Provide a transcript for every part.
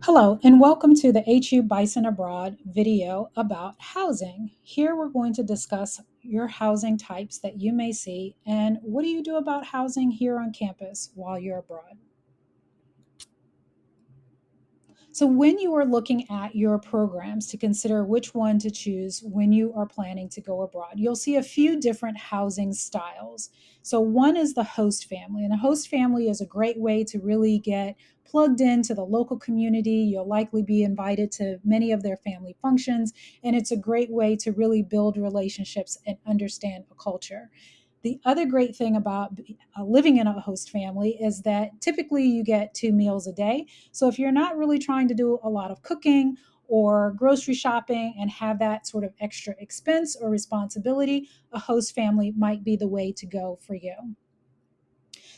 Hello, and welcome to the HU Bison Abroad video about housing. Here we're going to discuss your housing types that you may see and what do you do about housing here on campus while you're abroad. So, when you are looking at your programs to consider which one to choose when you are planning to go abroad, you'll see a few different housing styles. So, one is the host family, and a host family is a great way to really get plugged into the local community. You'll likely be invited to many of their family functions, and it's a great way to really build relationships and understand a culture. The other great thing about living in a host family is that typically you get 2 meals a day. So if you're not really trying to do a lot of cooking or grocery shopping and have that sort of extra expense or responsibility, a host family might be the way to go for you.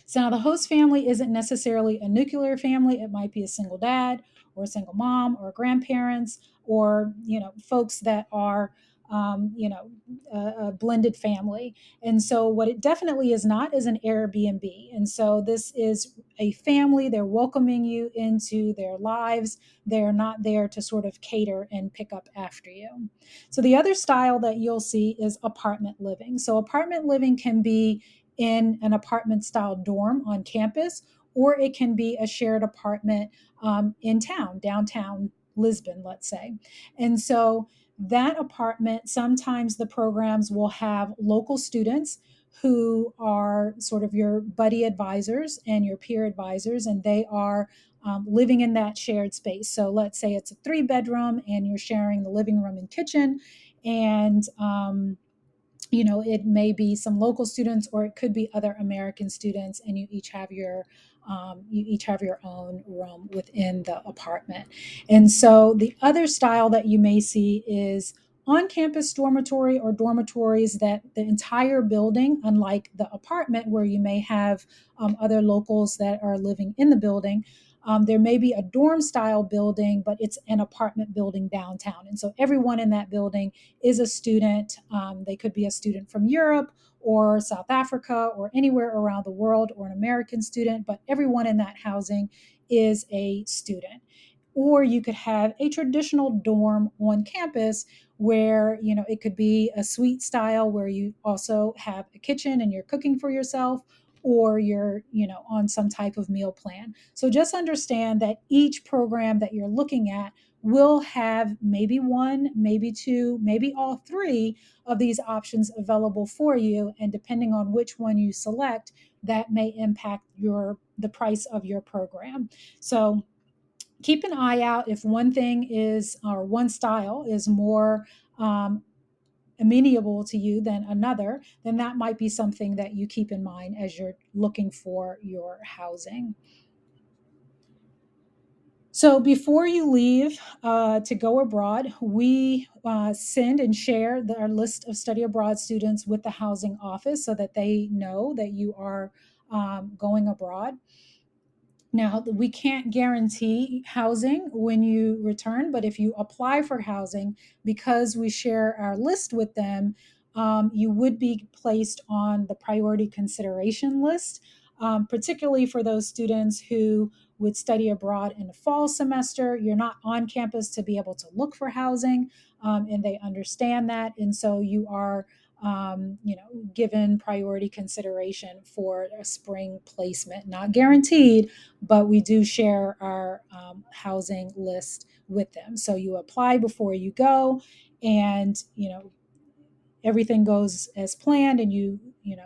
So now the host family isn't necessarily a nuclear family. It might be a single dad or a single mom or grandparents or, folks that are, a blended family. And so what it definitely is not is an Airbnb. And so this is a family. They're welcoming you into their lives. They're not there to sort of cater and pick up after you. So the other style that you'll see is apartment living. So apartment living can be in an apartment style dorm on campus, or it can be a shared apartment in town, downtown Lisbon, let's say. And so that apartment, sometimes the programs will have local students who are sort of your buddy advisors and your peer advisors, and they are living in that shared space. So let's say it's a 3 bedroom and you're sharing the living room and kitchen, and it may be some local students or it could be other American students, and you each have your own room within the apartment. And so the other style that you may see is on campus dormitory or dormitories that the entire building, unlike the apartment where you may have other locals that are living in the building, there may be a dorm style building, but it's an apartment building downtown. And so everyone in that building is a student. They could be a student from Europe or South Africa or anywhere around the world, or an American student, but everyone in that housing is a student. Or you could have a traditional dorm on campus where, it could be a suite style where you also have a kitchen and you're cooking for yourself, or you're, on some type of meal plan. So just understand that each program that you're looking at will have maybe one, maybe two, maybe all three of these options available for you. And depending on which one you select, that may impact the price of your program. So keep an eye out if one thing is, or one style is more amenable to you than another, then that might be something that you keep in mind as you're looking for your housing. So before you leave to go abroad, we send and share our list of study abroad students with the housing office so that they know that you are going abroad. Now, we can't guarantee housing when you return, but if you apply for housing, because we share our list with them, you would be placed on the priority consideration list, particularly for those students who would study abroad in the fall semester. You're not on campus to be able to look for housing, and they understand that. And so you are given priority consideration for a spring placement. Not guaranteed, but we do share our housing list with them. So you apply before you go, and everything goes as planned, and you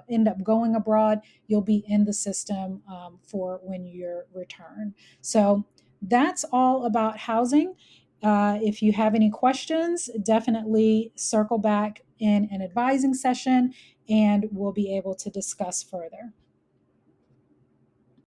end up going abroad. You'll be in the system for when you return. So that's all about housing. If you have any questions, definitely circle back in an advising session, and we'll be able to discuss further.